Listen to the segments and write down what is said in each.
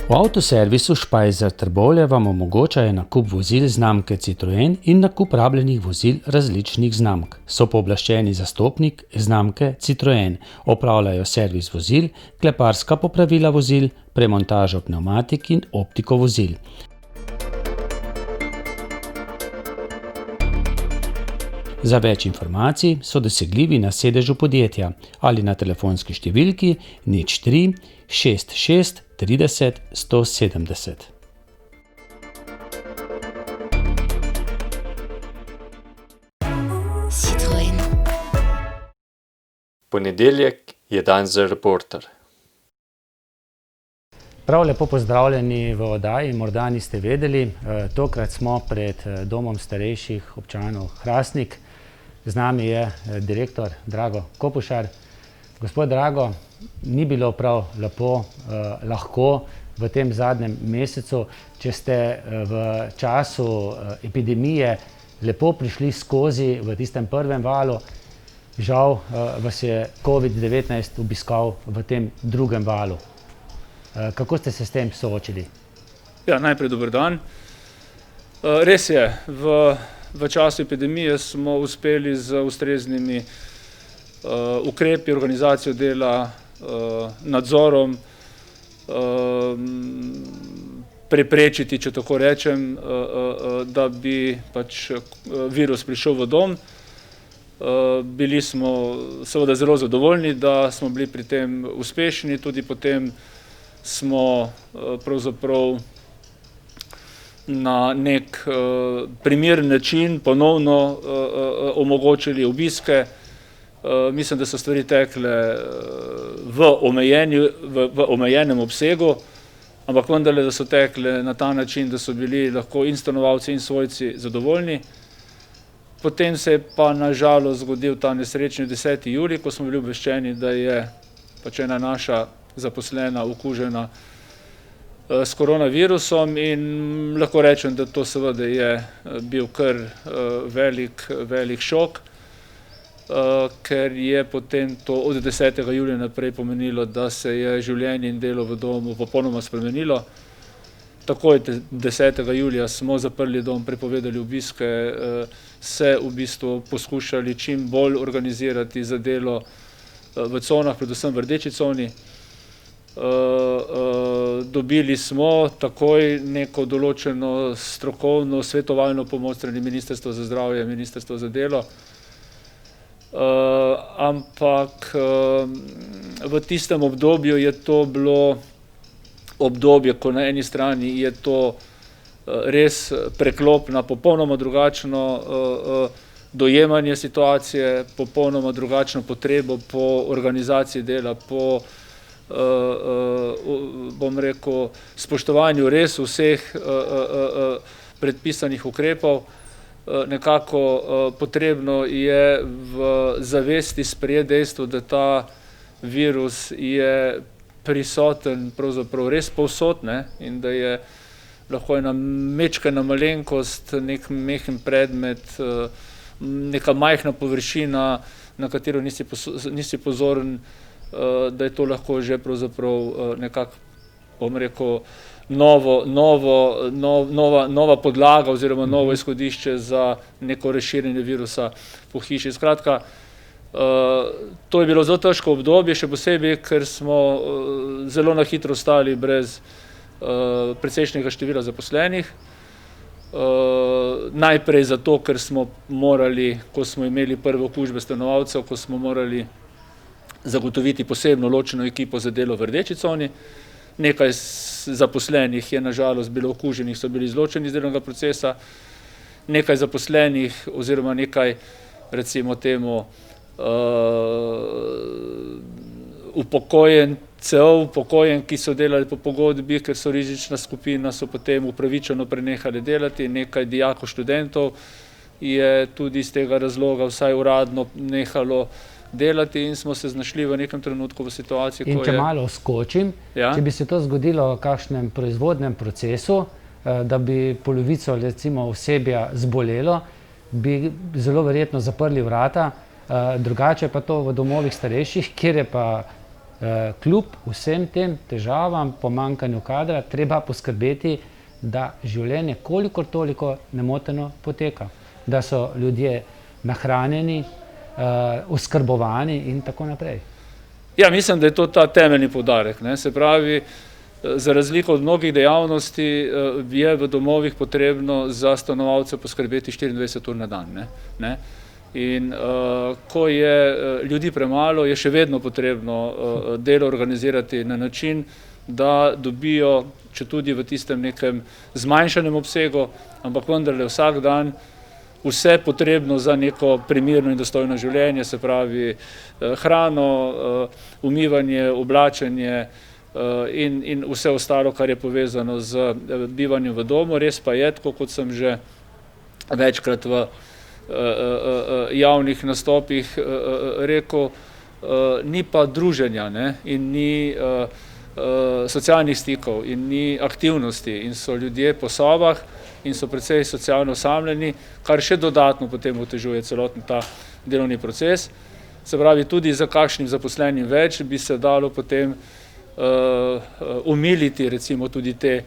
V avtoservisu Špajzer Trbovlje vam omogočajo nakup vozil znamke Citroen in nakup rabljenih vozil različnih znamk. So pooblaščeni zastopnik znamke Citroen, opravljajo servis vozil, kleparska popravila vozil, premontažo pnevmatik in optiko vozil. Za več informacij so dosegljivi na sedežu podjetja ali na telefonski številki 03 66 30 170. Citroen. Ponedeljek je dan za Reporter. Prav lepo pozdravljeni v oddaji, morda niste vedeli, tokrat smo pred domom starejših občanov Hrastnik. Z nami je direktor Drago Kopušar. Gospod Drago, ni bilo prav lahko v tem zadnjem mesecu, če ste v času epidemije lepo prišli skozi v tistem prvem valu. Žal vas je COVID-19 obiskal v tem drugem valu. Kako ste se s tem soočili? Ja, najprej dober dan. Res je, v času epidemije smo uspeli z ustreznimi ukrepi, organizacijo dela, nadzorom preprečiti, če tako rečem, da bi virus prišel v dom. Bili smo seveda zelo zadovoljni, da smo bili pri tem uspešni, tudi potem smo pravzaprav na nek primeren način ponovno omogočili obiske. Mislim, da so stvari tekle v omejenem obsegu, ampak vendarle, da so tekle na ta način, da so bili lahko in stanovalci in svojci zadovoljni. Potem se je pa na žalost zgodil ta nesrečni 10. julij, ko smo bili obveščeni, da je ena naša zaposlena okužena s koronavirusom, in lahko rečem, da to seveda je bil kar velik šok, ker je potem to od 10. julija naprej pomenilo, da se je življenje in delo v domu popolnoma spremenilo. Takoj 10. julija smo zaprli dom, prepovedali obiske, se v bistvu poskušali čim bolj organizirati za delo v conah, predvsem v rdeči coni. Dobili smo takoj neko določeno strokovno svetovalno pomoč strani Ministrstva za zdravje, Ministrstva za delo, ampak v tistem obdobju je to bilo obdobje, ko na eni strani je to res preklop na popolnoma drugačno dojemanje situacije, popolnoma drugačno potrebo po organizaciji dela, po spoštovanju res vseh predpisanih ukrepov. Nekako potrebno je v zavesti sprejeti dejstvo, da ta virus je prisoten pravzaprav res povsod, in da je lahko ena mečkana malenkost, nek mehen predmet, neka majhna površina, na katero nisi pozoren, da je to lahko že pravzaprav nekako, nova podlaga oziroma novo izhodišče za neko razširjanje virusa po hiši. Skratka, to je bilo zelo težko obdobje, še posebej, ker smo zelo na hitro ostali brez precejšnjega števila zaposlenih. Najprej zato, ker smo morali, ko smo imeli prve okužbe stanovalcev, ko smo morali zagotoviti posebno ločeno ekipo za delo v rdeči coni. Nekaj zaposlenih je na žalost bilo okuženih, so bili izločeni iz delovnega procesa. Nekaj zaposlenih oziroma nekaj, recimo temu, upokojenk, ki so delali po pogodbi, ker so rizična skupina, so potem upravičeno prenehali delati. Nekaj dijakov, študentov je tudi iz tega razloga vsaj uradno nehalo delati in smo se znašli v nekem trenutku v situaciji, ko je... In če malo skočim, če bi se to zgodilo v kakšnem proizvodnem procesu, da bi polovico recimo osebja zbolelo, bi zelo verjetno zaprli vrata, drugače pa to v domovih starejših, kjer je pa Kljub vsem tem težavam, pomanjkanju kadra, treba poskrbeti, da življenje kolikor toliko nemoteno poteka, da so ljudje nahranjeni, oskrbovani in tako naprej. Ja, mislim, da je to ta temeljni poudarek, ne. Se pravi, za razliko od mnogih dejavnosti je v domovih potrebno za stanovalce poskrbeti 24 ur na dan, ne. In ko je ljudi premalo, je še vedno potrebno delo organizirati na način, da dobijo, četudi v tistem nekem zmanjšanem obsegu, ampak vendarle vsak dan vse potrebno za neko primerno in dostojno življenje, se pravi hrano, umivanje, oblačenje in vse ostalo, kar je povezano z bivanjem v domu. Res pa je, tako kot sem že večkrat v javnih nastopih rekel, ni pa druženja, ne, in ni socialnih stikov in ni aktivnosti in so ljudje po sobah in so precej socialno osamljeni, kar še dodatno potem otežuje celoten ta delovni proces. Se pravi, tudi za kakšnim zaposlenim več bi se dalo potem omiliti recimo tudi te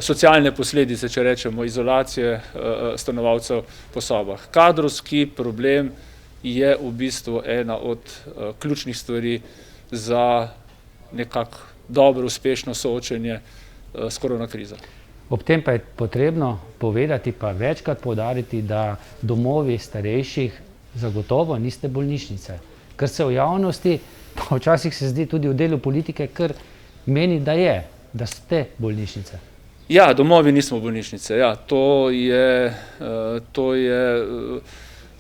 socialne posledice, če rečemo, izolacije stanovalcev po sobah. Kadrovski problem je v bistvu ena od ključnih stvari za nekako dobro, uspešno soočenje s korona krizo. Ob tem pa je potrebno povedati, pa večkrat poudariti, da domovi starejših zagotovo niste bolnišnice, ker se v javnosti, pa včasih se zdi tudi v delu politike, ker meni, da ste bolnišnice. Ja, domovi nismo bolnišnice, ja, to je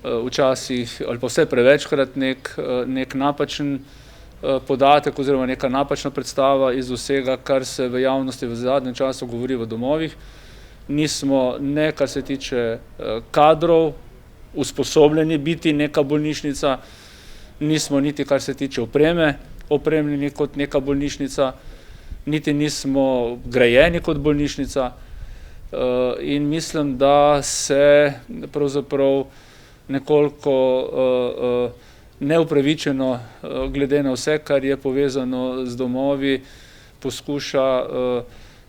včasih ali pa vse prevečkrat nek napačen podatek oziroma neka napačna predstava iz vsega, kar se v javnosti v zadnjem času govori v domovih. Nismo ne, kar se tiče kadrov, usposobljeni biti neka bolnišnica, nismo niti, kar se tiče opreme, opremljeni kot neka bolnišnica, niti nismo grajeni kot bolnišnica in mislim, da se pravzaprav nekoliko neupravičeno, glede na vse, kar je povezano z domovi, poskuša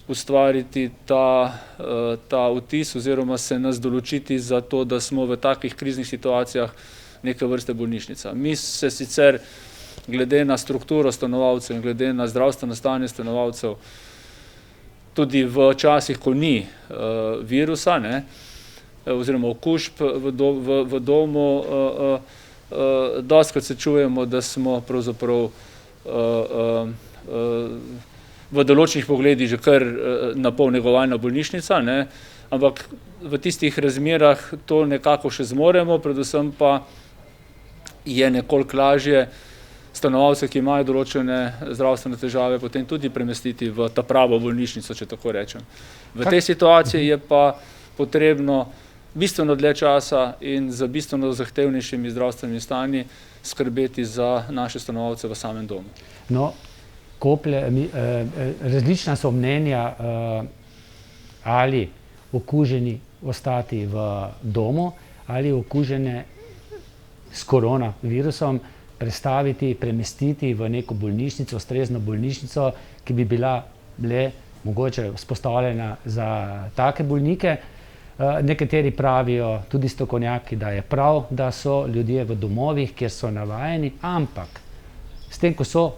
ustvariti ta vtis oziroma se nas določiti za to, da smo v takih kriznih situacijah neke vrste bolnišnica. Mi se sicer glede na strukturo stanovalcev in glede na zdravstveno stanje stanovalcev tudi v časih, ko ni virusa, ne, oziroma okužb v domu, dostikrat se čujemo, da smo pravzaprav v določenih pogledih že kar napol negovalna bolnišnica, ne, ampak v tistih razmerah to nekako še zmoremo, predvsem pa je nekoliko lažje stanovalce, ki imajo določene zdravstvene težave, potem tudi premestiti v ta pravo bolnišnico, če tako rečem. V tej situaciji je pa potrebno bistveno dlje časa in za bistveno zahtevnejšimi zdravstvenimi stanji skrbeti za naše stanovalce v samem domu. No, različna so mnenja, ali okuženi ostati v domu ali okužene s koronavirusom prestaviti, premestiti v neko bolnišnico, ustrezno bolnišnico, ki bi bila mogoče vzpostavljena za take bolnike. Nekateri pravijo, tudi strokovnjaki, da je prav, da so ljudje v domovih, kjer so navajeni, ampak s tem, ko so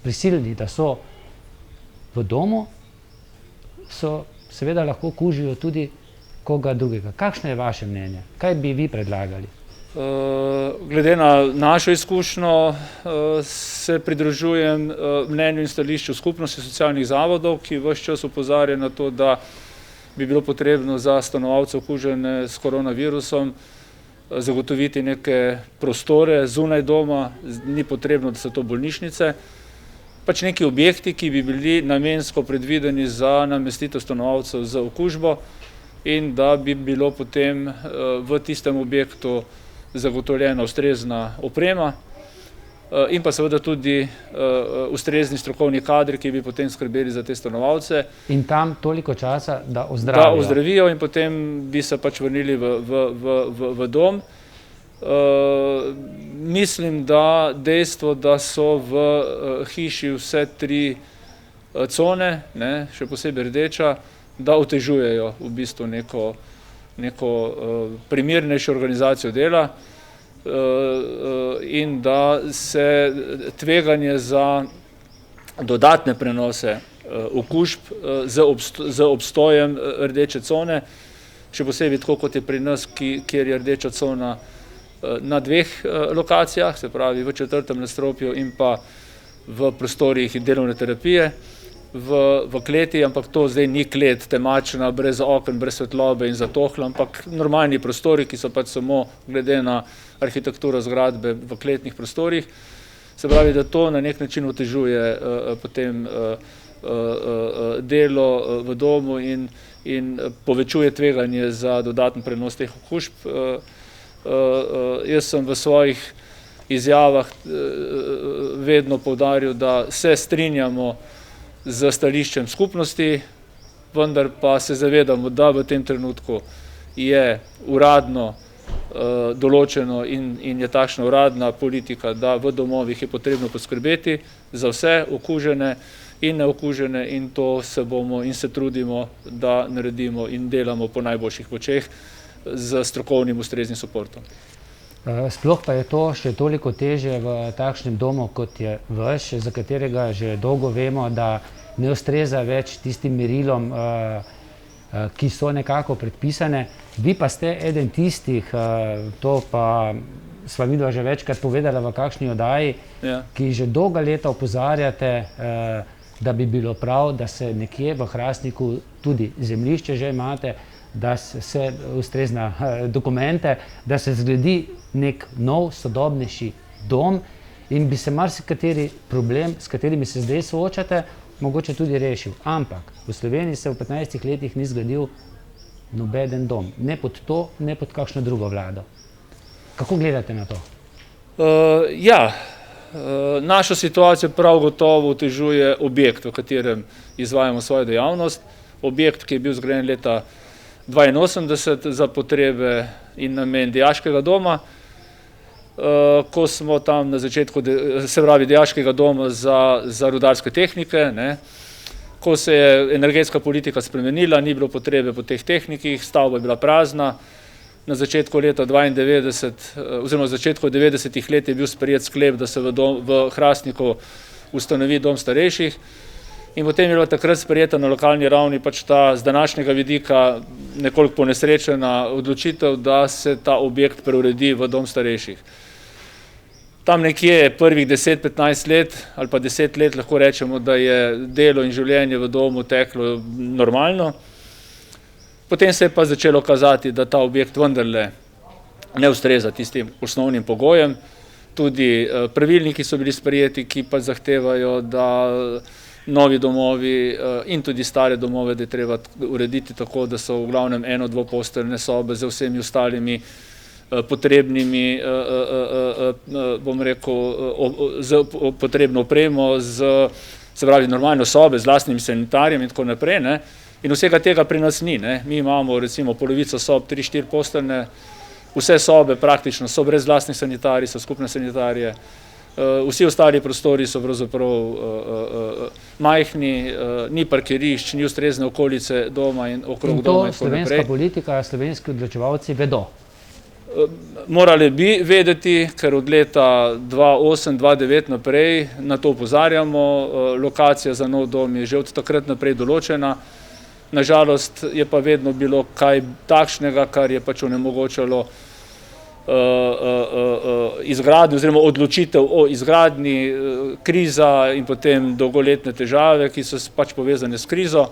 prisiljeni, da so v domu, so seveda lahko okužijo tudi koga drugega. Kakšno je vaše mnenje? Kaj bi vi predlagali? Glede na našo izkušnjo se pridružujem mnenju in stališču Skupnosti socialnih zavodov, ki ves čas opozarja na to, da bi bilo potrebno za stanovalce okužene s koronavirusom zagotoviti neke prostore zunaj doma, ni potrebno, da so to bolnišnice, pač neki objekti, ki bi bili namensko predvideni za namestitev stanovalcev z okužbo in da bi bilo potem v tistem objektu zagotovljena ustrezna oprema in pa seveda tudi ustrezni strokovni kadri, ki bi potem skrbeli za te stanovalce. In tam toliko časa, da ozdravijo. Da ozdravijo in potem bi se pač vrnili v dom. Mislim, da dejstvo, da so v hiši vse 3 cone, ne, še posebej rdeča, da otežujejo v bistvu neko primernejšo organizacijo dela in da se tveganje za dodatne prenose okužb z obstojem rdeče cone, še posebej tako kot je pri nas, kjer je rdeča cona na 2 lokacijah, se pravi v 4. nadstropju in pa v prostorih delovne terapije v kleti, ampak to zdaj ni klet temačna, brez oken, brez svetlobe in zatohla, ampak normalni prostori, ki so pač samo glede na arhitekturo zgradbe v kletnih prostorih. Se pravi, da to na nek način otežuje potem delo v domu in povečuje tveganje za dodaten prenos teh okužb. Jaz sem v svojih izjavah vedno poudaril, da se strinjamo z stališčem skupnosti, vendar pa se zavedamo, da v tem trenutku je uradno določeno in je takšna uradna politika, da v domovih je potrebno poskrbeti za vse okužene in neokužene in to se bomo in se trudimo, da naredimo in delamo po najboljših močeh z strokovnim ustreznim suportom. Sploh pa je to še toliko težje v takšnem domu, kot je vaš, za katerega že dolgo vemo, da ne ustreza več tistim merilom, ki so nekako predpisane. Vi pa ste eden tistih, to pa sva midva že večkrat povedala v kakšni oddaji, ki že dolga leta opozarjate, da bi bilo prav, da se nekje v Hrastniku tudi zemljišče že imate, da se ustrezna dokumente, da se zgradi nek nov, sodobnejši dom in bi se marsikateri problem, s katerimi se zdaj soočate, mogoče tudi rešil. Ampak v Sloveniji se v 15 letih ni zgradil nobeden dom. Ne pod to, ne pod kakšno drugo vlado. Kako gledate na to? Našo situacijo prav gotovo otežuje objekt, v katerem izvajamo svojo dejavnost. Objekt, ki je bil zgrajen leta 1982 za potrebe in namen dijaškega doma, ko smo tam na začetku, se pravi dijaškega doma za rudarske tehnike, ne, ko se je energetska politika spremenila, ni bilo potrebe po teh tehnikih, stavba je bila prazna. Na začetku leta 1992 oziroma začetku 90-ih let je bil sprejet sklep, da se v Hrastniku ustanovi dom starejših. In potem je bila takrat sprejeta na lokalni ravni pač ta z današnjega vidika nekoliko ponesrečena odločitev, da se ta objekt preuredi v dom starejših. Tam nekje prvih 10-15 let ali pa 10 let lahko rečemo, da je delo in življenje v domu teklo normalno. Potem se je pa začelo kazati, da ta objekt vendarle ne ustreza tistim osnovnim pogojem. Tudi pravilniki so bili sprejeti, ki pa zahtevajo, da novi domovi in tudi stare domove, da je treba urediti tako, da so v glavnem eno-dvoposteljne sobe z vsemi ostalimi potrebnimi, bom rekel, z potrebno opremo, se pravi normalno sobe z lastnim sanitarjem in tako naprej, ne. In vsega tega pri nas ni, ne. Mi imamo recimo polovico sob 3-4 posteljne, vse sobe praktično so brez lastnih sanitarij, so skupne sanitarije. Vsi ostali prostori so pravzaprav majhni, ni parkirišč, ni ustrezne okolice doma in okrog doma in tako naprej. In to slovenska politika, slovenski odločevalci vedo? Morali bi vedeti, ker od leta 2008-2009 naprej na to opozarjamo, lokacija za nov dom je že od takrat naprej določena. Nažalost je pa vedno bilo kaj takšnega, kar je pač onemogočalo izgradnjo oziroma odločitev o izgradnji, kriza in potem dolgoletne težave, ki so pač povezane s krizo.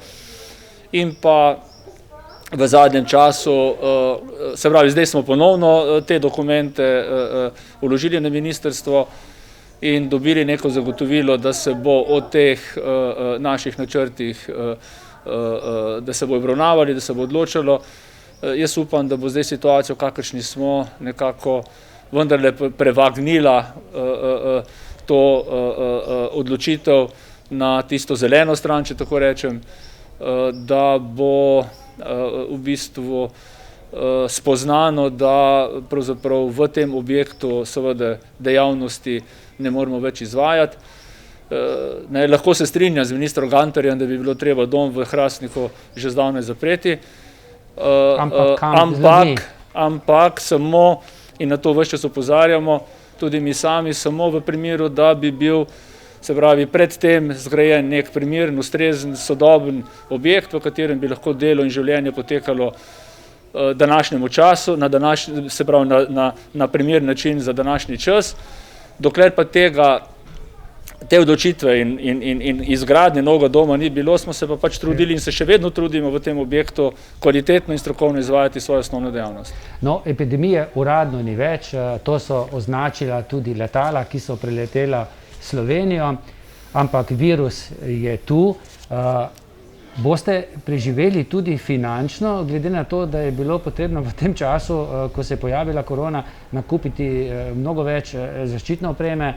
In pa v zadnjem času, se pravi, zdaj smo ponovno te dokumente vložili na ministrstvo in dobili neko zagotovilo, da se bo o teh naših načrtih, da se bo obravnavali, da se bo odločalo. Jaz upam, da bo zdaj situacija, v kakršni smo, nekako vendarle prevagnila to odločitev na tisto zeleno stran, če tako rečem, da bo v bistvu spoznano, da pravzaprav v tem objektu seveda dejavnosti ne moremo več izvajati. Lahko se strinjam z ministrom Gantarjem, da bi bilo treba dom v Hrastniku že zdavnaj zapreti, ampak samo, in na to ves čas opozarjamo, tudi mi sami, samo v primeru, da bi bil, se pravi, predtem zgrajen nek primeren, ustrezen, sodoben objekt, v katerem bi lahko delo in življenje potekalo današnjemu času, se pravi na primeren način za današnji čas. Dokler pa te odločitve in izgradnje novega doma ni bilo, smo se pa pač trudili in se še vedno trudimo v tem objektu kvalitetno in strokovno izvajati svojo osnovno dejavnost. No, epidemije uradno ni več, to so označila tudi letala, ki so preletela Slovenijo, ampak virus je tu. Boste preživeli tudi finančno, glede na to, da je bilo potrebno v tem času, ko se je pojavila korona, nakupiti mnogo več zaščitne opreme,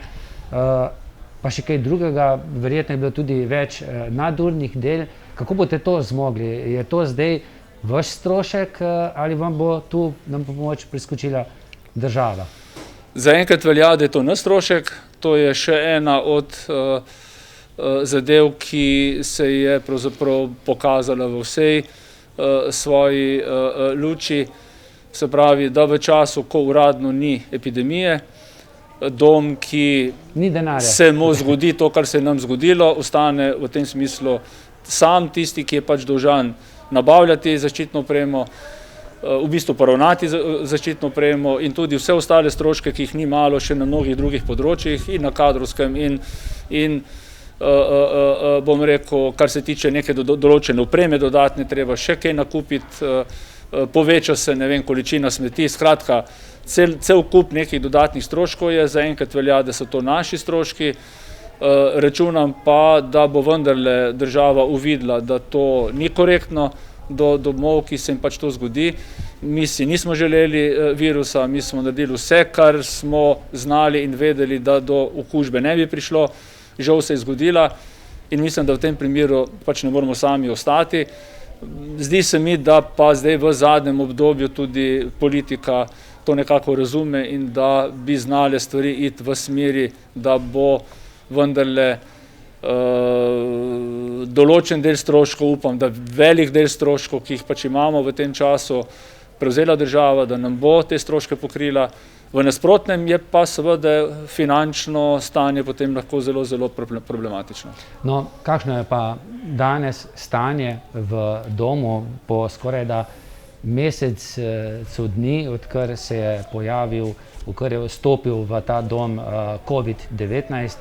pa še kaj drugega, verjetno je bilo tudi več nadurnih del. Kako boste to zmogli? Je to zdaj vaš strošek ali vam bo tu na pomoč priskočila država? Zaenkrat velja, da je to naš strošek, to je še ena od zadev, ki se je pravzaprav pokazala v vsej svoji luči, se pravi, da v času, ko uradno ni epidemije, dom, ki se mu zgodi to, kar se je nam zgodilo, ostane v tem smislu sam tisti, ki je pač dolžan nabavljati zaščitno opremo, v bistvu poravnati zaščitno opremo in tudi vse ostale stroške, ki jih ni malo še na mnogih drugih področjih in na kadrovskem in bom rekel, kar se tiče neke določene opreme dodatne, treba še kaj nakupiti, poveča se, ne vem, količina smeti, skratka, cel kup nekih dodatnih stroškov je, zaenkrat velja, da so to naši stroški, računam pa, da bo vendarle država uvidela, da to ni korektno do domov, ki se jim pač to zgodi. Mi si nismo želeli virusa, mi smo naredili vse, kar smo znali in vedeli, da do okužbe ne bi prišlo. Žal se je zgodila in mislim, da v tem primeru pač ne moramo sami ostati. Zdi se mi, da pa zdaj v zadnjem obdobju tudi politika to nekako razume in da bi znale stvari iti v smeri, da bo vendarle določen del stroškov, upam, da velik del stroškov, ki jih pač imamo v tem času, prevzela država, da nam bo te stroške pokrila. V nasprotnem je pa seveda finančno stanje potem lahko zelo, zelo problematično. No, kakšno je pa danes stanje v domu po skorajda mesecu dni, odkar se je pojavil, odkar je vstopil v ta dom COVID-19?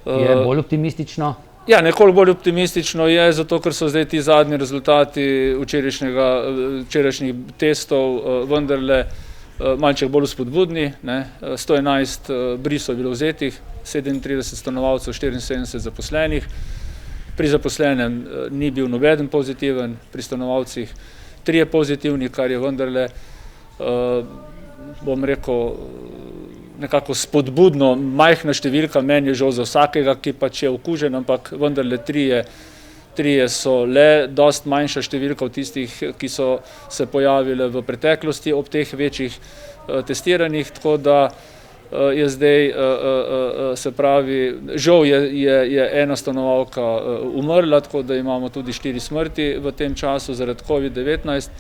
Je bolj optimistično? Ja, nekoliko bolj optimistično je, zato ker so zdaj ti zadnji rezultati včerajšnjih testov vendarle malček bolj spodbudni. 111 brisov je bilo vzetih, 37 stanovalcev, 74 zaposlenih. Pri zaposlenem ni bil nobeden pozitiven, pri stanovalcih 3 pozitivni, kar je vendarle, bom rekel, nekako spodbudno, majhna številka, meni je žal za vsakega, ki pač je okužen, ampak vendarle 3 so le dosti manjša številka od tistih, ki so se pojavile v preteklosti ob teh večjih testiranih, tako da je zdaj, se pravi, žal je ena stanovalka umrla, tako da imamo tudi 4 smrti v tem času zaradi COVID-19.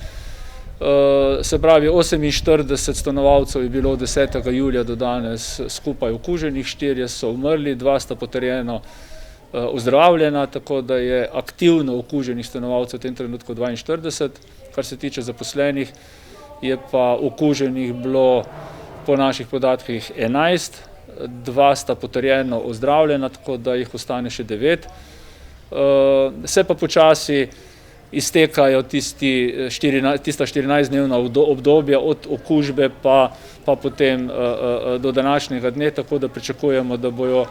Se pravi, 48 stanovalcev je bilo od 10. julija do danes skupaj okuženih, 4 so umrli, 2 sta potrjeno ozdravljena, tako da je aktivno okuženih stanovalcev v tem trenutku 42. Kar se tiče zaposlenih, je pa okuženih bilo po naših podatkih 11, 2 sta potrjeno ozdravljena, tako da jih ostane še 9. Se pa počasi iztekajo tista 14-dnevna obdobja od okužbe pa potem do današnjega dne, tako da pričakujemo, da bojo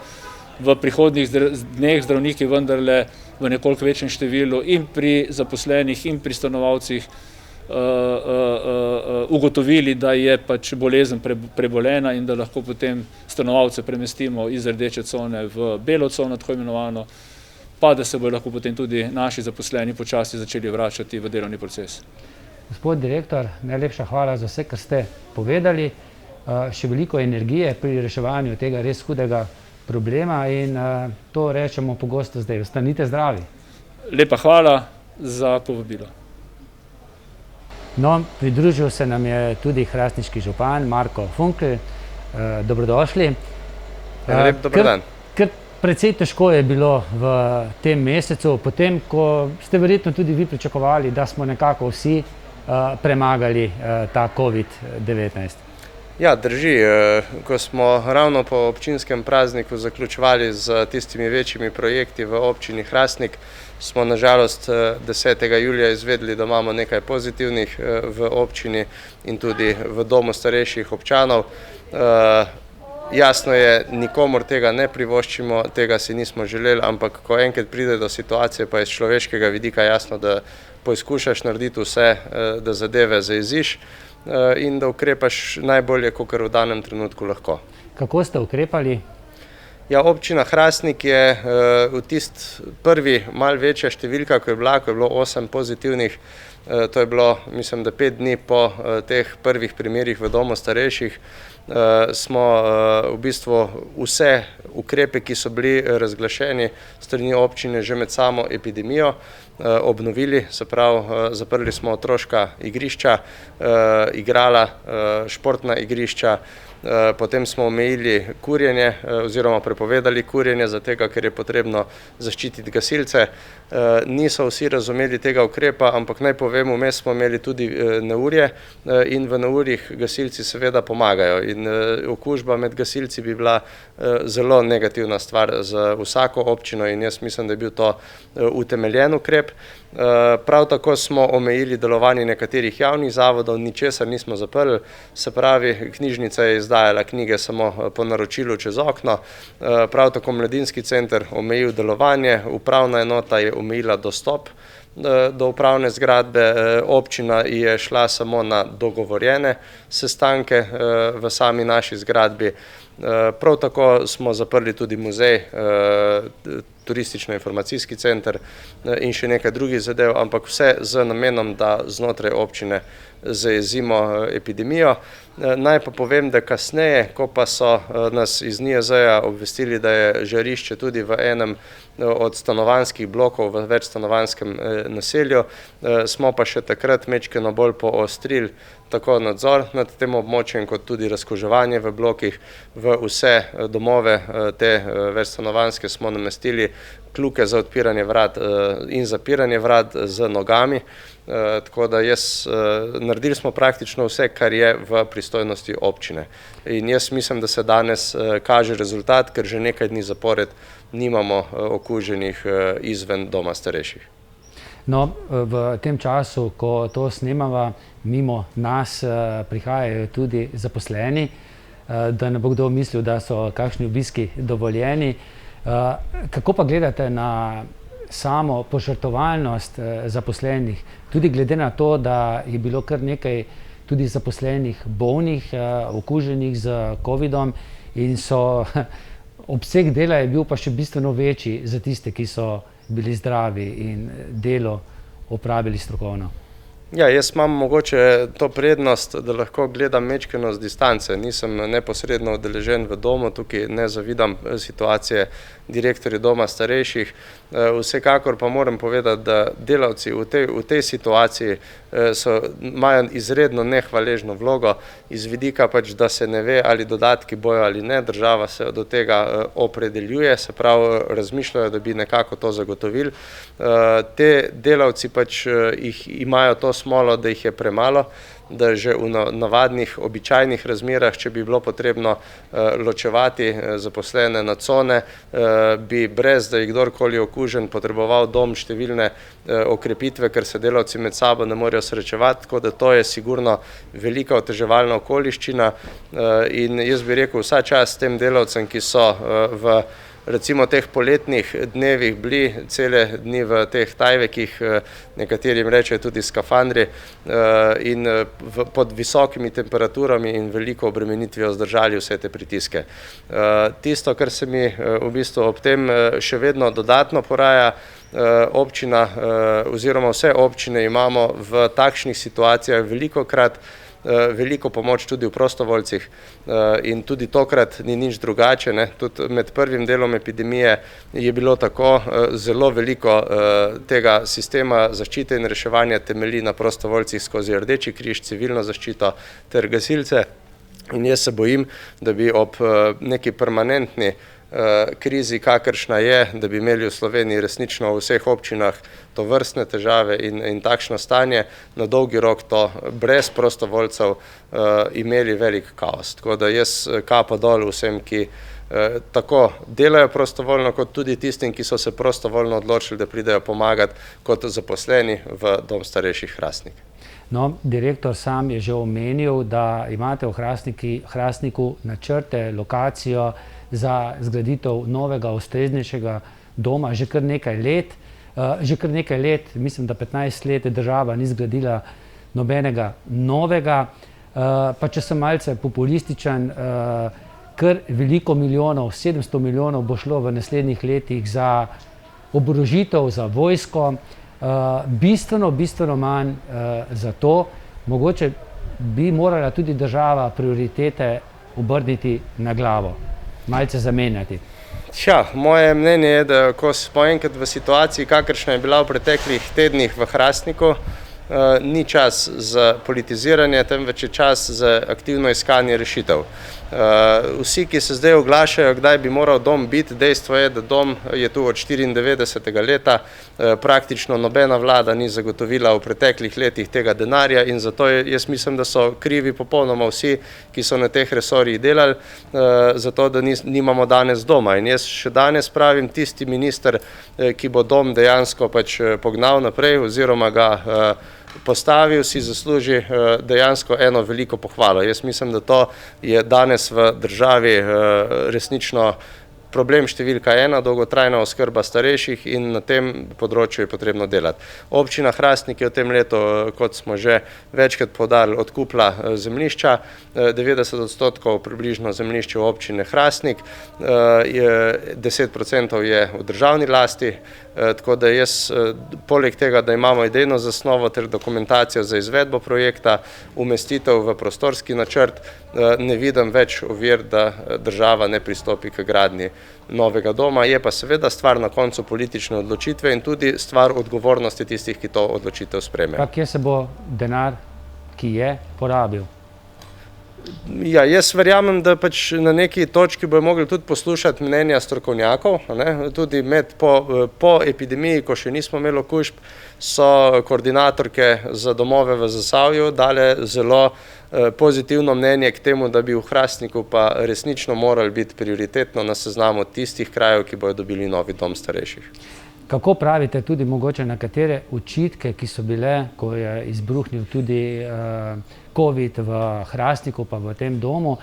v prihodnjih dneh zdravniki vendarle v nekoliko večjem številu in pri zaposlenih in pri stanovalcih ugotovili, da je pač bolezen prebolena in da lahko potem stanovalce premestimo iz rdeče cone v belo cono, tako imenovano, pa da se bodo lahko potem tudi naši zaposleni počasi začeli vračati v delovni proces. Gospod direktor, najlepša hvala za vse, kar ste povedali. Še veliko energije pri reševanju tega res hudega problema in to rečemo pogosto zdaj. Ostanite zdravi. Lepa hvala za povabilo. No, pridružil se nam je tudi hrastniški župan Marko Funkl. Dobrodošli. Lep dober dan. Ker precej težko je bilo v tem mesecu, potem, ko ste verjetno tudi vi pričakovali, da smo nekako vsi premagali ta COVID-19. Ja, drži. Ko smo ravno po občinskem prazniku zaključevali z tistimi večjimi projekti v občini Hrastnik, smo nažalost 10. julija izvedeli, da imamo nekaj pozitivnih v občini in tudi v domu starejših občanov. Jasno je, nikomur tega ne privoščimo, tega si nismo želeli, ampak ko enkrat pride do situacije, pa je iz človeškega vidika jasno, da poizkušaš narediti vse, da zadeve zaiziš in da ukrepaš najbolje, kakor v danem trenutku lahko. Kako ste ukrepali? Ja, občina Hrastnik je v tist prvi malo večja številka, ko je bilo 8 pozitivnih, to je bilo, mislim, da 5 dni po teh prvih primerih v domu starejših, smo v bistvu vse ukrepe, ki so bili razglašeni strani občine že med samo epidemijo, obnovili, se pravi, zaprli smo otroška igrišča, igrala, športna igrišča, potem smo omejili kurjenje oziroma prepovedali kurjenje, zato ker je potrebno zaščititi gasilce. Niso vsi razumeli tega ukrepa, ampak naj povem, vmes smo imeli tudi neurje in v neurjih gasilci seveda pomagajo in okužba med gasilci bi bila zelo negativna stvar za vsako občino in jaz mislim, da je bil to utemeljen ukrep. Prav tako smo omejili delovanje nekaterih javnih zavodov, ničesar nismo zaprli, se pravi, knjižnica je izdajala knjige samo po naročilu čez okno, prav tako mladinski center omejil delovanje, upravna enota je omejila dostop do upravne zgradbe, občina je šla samo na dogovorjene sestanke v sami naši zgradbi. Prav tako smo zaprli tudi muzej, turistično-informacijski center in še nekaj drugih zadev, ampak vse z namenom, da znotraj občine zajezimo epidemijo. Naj pa povem, da kasneje, ko pa so nas iz NIJZ-ja obvestili, da je žarišče tudi v enem od stanovanjskih blokov v večstanovanjskem naselju, smo pa še takrat majčkeno bolj poostrili tako nadzor nad tem območjem, kot tudi razkuževanje v blokih. V vse domove te večstanovanjske smo namestili kljuke za odpiranje vrat in zapiranje vrat z nogami, tako da naredili smo praktično vse, kar je v pristojnosti občine. In jaz mislim, da se danes kaže rezultat, ker že nekaj dni zapored nimamo okuženih izven doma starejših. No, v tem času, ko to snemava, mimo nas prihajajo tudi zaposleni, da ne bo kdo mislil, da so kakšni obiski dovoljeni. Kako pa gledate na samo požrtvovalnost zaposlenih, tudi glede na to, da je bilo kar nekaj tudi zaposlenih bolnih, okuženih z covidom in obseg dela je bil pa še bistveno večji za tiste, ki so bili zdravi in delo opravili strokovno? Ja, jaz imam mogoče to prednost, da lahko gledam majčkeno z distance. Nisem neposredno udeležen v domu, tukaj ne zavidam situacije direktorja doma starejših. Vsekakor pa moram povedati, da delavci v tej situaciji imajo izredno nehvaležno vlogo iz vidika pač, da se ne ve, ali dodatki bojo ali ne. Država se do tega opredeljuje, se pravi, razmišljajo, da bi nekako to zagotovili. Te delavci pač imajo to smolo, da jih je premalo, da že v navadnih, običajnih razmerah, če bi bilo potrebno ločevati zaposlene na cone, bi brez, da je kdorkoli okužen, potreboval dom številne okrepitve, ker se delavci med sabo ne morejo srečevati, tako da to je sigurno velika oteževalna okoliščina in jaz bi rekel vsa čast tem delavcem, ki so v recimo teh poletnih dnevih bili cele dni v teh tajvekih, nekaterim rečejo tudi skafandri, in pod visokimi temperaturami in veliko obremenitvijo zdržali vse te pritiske. Tisto, kar se mi v bistvu ob tem še vedno dodatno poraja, občina oziroma vse občine imamo v takšnih situacijah velikokrat veliko pomoč tudi v prostovoljcih in tudi tokrat ni nič drugače, ne. Tudi med prvim delom epidemije je bilo tako, zelo veliko tega sistema zaščite in reševanja temelji na prostovoljcih skozi Rdeči križ, civilno zaščito ter gasilce. In jaz se bojim, da bi ob neki permanentni krizi, kakršna je, da bi imeli v Sloveniji resnično v vseh občinah tovrstne težave in takšno stanje, na dolgi rok to brez prostovoljcev imeli velik kaos. Tako da jaz kapo dol vsem, ki tako delajo prostovoljno, kot tudi tistim, ki so se prostovoljno odločili, da pridejo pomagati kot zaposleni v Dom starejših Hrastnik. No, direktor sam je že omenil, da imate v Hrastniku načrte, lokacijo za zgraditev novega, ustreznejšega doma že kar nekaj let. Že kar nekaj let, mislim, da 15 let, država ni zgradila nobenega novega. Pa če sem malce populističen, kar veliko milijonov, 700 milijonov bo šlo v naslednjih letih za oborožitev, za vojsko, bistveno manj za to. Mogoče bi morala tudi država prioritete obrniti na glavo, malce zamenjati. Moje mnenje je, da ko smo enkrat v situaciji, kakršna je bila v preteklih tednih v Hrastniku, ni čas za politiziranje, temveč je čas za aktivno iskanje rešitev. Vsi, ki se zdaj oglašajo, kdaj bi moral dom biti, dejstvo je, da dom je tu od 94. leta, praktično nobena vlada ni zagotovila v preteklih letih tega denarja in zato jaz mislim, da so krivi popolnoma vsi, ki so na teh resorjih delali, zato da nimamo danes doma. In jaz še danes pravim, tisti minister, ki bo dom dejansko pač pognal naprej oziroma ga postavil, si zasluži dejansko eno veliko pohvalo. Jaz mislim, da to je danes v državi resnično problem številka 1, dolgotrajna oskrba starejših in na tem področju je potrebno delati. Občina Hrastnik je v tem letu, kot smo že večkrat poudarili, odkupila zemljišča, 90% približno zemljišče v občine Hrastnik, 10% je v državni lasti, tako da jaz poleg tega, da imamo idejno zasnovo ter dokumentacijo za izvedbo projekta, umestitev v prostorski načrt, ne vidim več ovir, da država ne pristopi k gradnji novega doma. Je pa seveda stvar na koncu politične odločitve in tudi stvar odgovornosti tistih, ki to odločitev sprejmejo. Kje se bo denar, ki je, porabil? Jaz verjamem, da pač na neki točki bojo mogli tudi poslušati mnenja strokovnjakov, tudi po epidemiji, ko še nismo imeli okužb, so koordinatorke za domove v Zasavju dale zelo pozitivno mnenje k temu, da bi v Hrastniku pa resnično morali biti prioritetno na seznamu tistih krajev, ki bojo dobili novi dom starejših. Kako pravite tudi mogoče na katere očitke, ki so bile, ko je izbruhnil tudi COVID v Hrastniku pa v tem domu.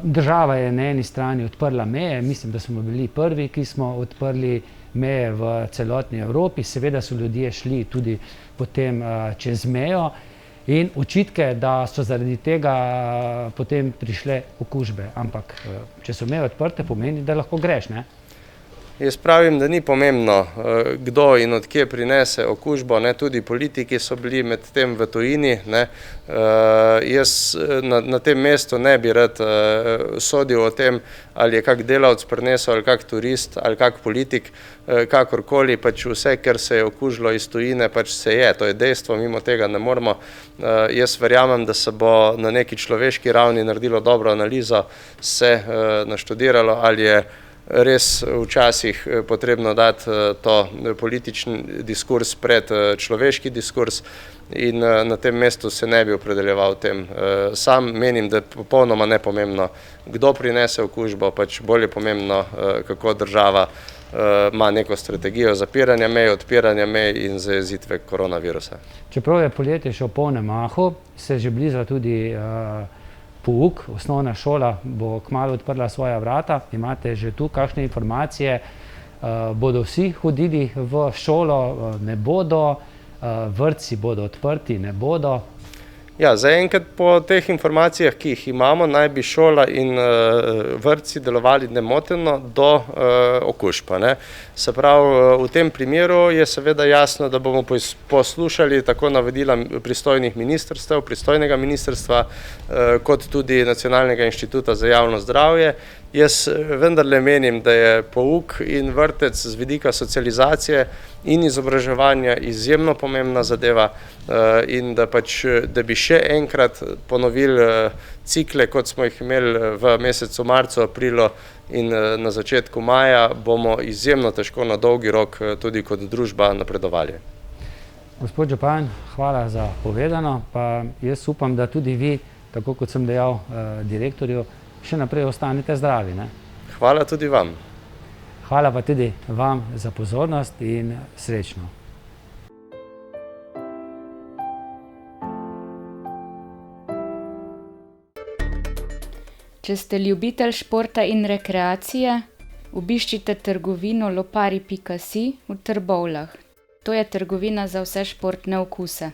Država je na eni strani odprla meje, mislim, da smo bili prvi, ki smo odprli meje v celotni Evropi, seveda so ljudje šli tudi potem čez mejo in očitke, da so zaradi tega potem prišle okužbe, ampak če so meje odprte, pomeni, da lahko greš, ne? Jaz pravim, da ni pomembno, kdo in od kje prinese okužbo, tudi politiki so bili med tem v tujini. Jaz na tem mestu ne bi rad sodil o tem, ali je kak delavec prinesel, ali kak turist, ali kak politik, kakorkoli, pač vse, ker se je okužilo iz tujine, pač se je, to je dejstvo, mimo tega ne moremo. Jaz verjamem, da se bo na neki človeški ravni naredilo dobro analizo, se naštudiralo, ali je res včasih potrebno dati to politični diskurs pred človeški diskurs in na tem mestu se ne bi opredeljeval tem. Sam menim, da je popolnoma nepomembno, kdo prinese okužbo, pač bolj je pomembno, kako država ima neko strategijo zapiranja mej, odpiranja mej in zajezitve koronavirusa. Čeprav je poletje še v polnem mahu, se že bliža tudi pouk, osnovna šola bo kmalu odprla svoja vrata. Imate že tu kakšne informacije? Bodo vsi hodili v šolo, ne bodo? Vrtci bodo odprti, ne bodo? Ja, zaenkrat po teh informacijah, ki jih imamo, naj bi šola in vrtci delovali nemoteno do okužb. Se pravi, v tem primeru je seveda jasno, da bomo poslušali tako navodila pristojnih ministrstev, pristojnega ministrstva, kot tudi Nacionalnega inštituta za javno zdravje. Jaz vendarle menim, da je pouk in vrtec z vidika socializacije in izobraževanja izjemno pomembna zadeva in da bi še enkrat ponovili cikle, kot smo jih imeli v mesecu marcu, aprilu in na začetku maja, bomo izjemno težko na dolgi rok tudi kot družba napredovali. Gospod župan, hvala za povedano, pa jaz upam, da tudi vi, tako kot sem dejal direktorju, še naprej ostanete zdravi. Hvala tudi vam. Hvala pa tudi vam za pozornost in srečno. Če ste ljubitelj športa in rekreacije, obiščite trgovino lopari.si v Trbovljah. To je trgovina za vse športne okuse.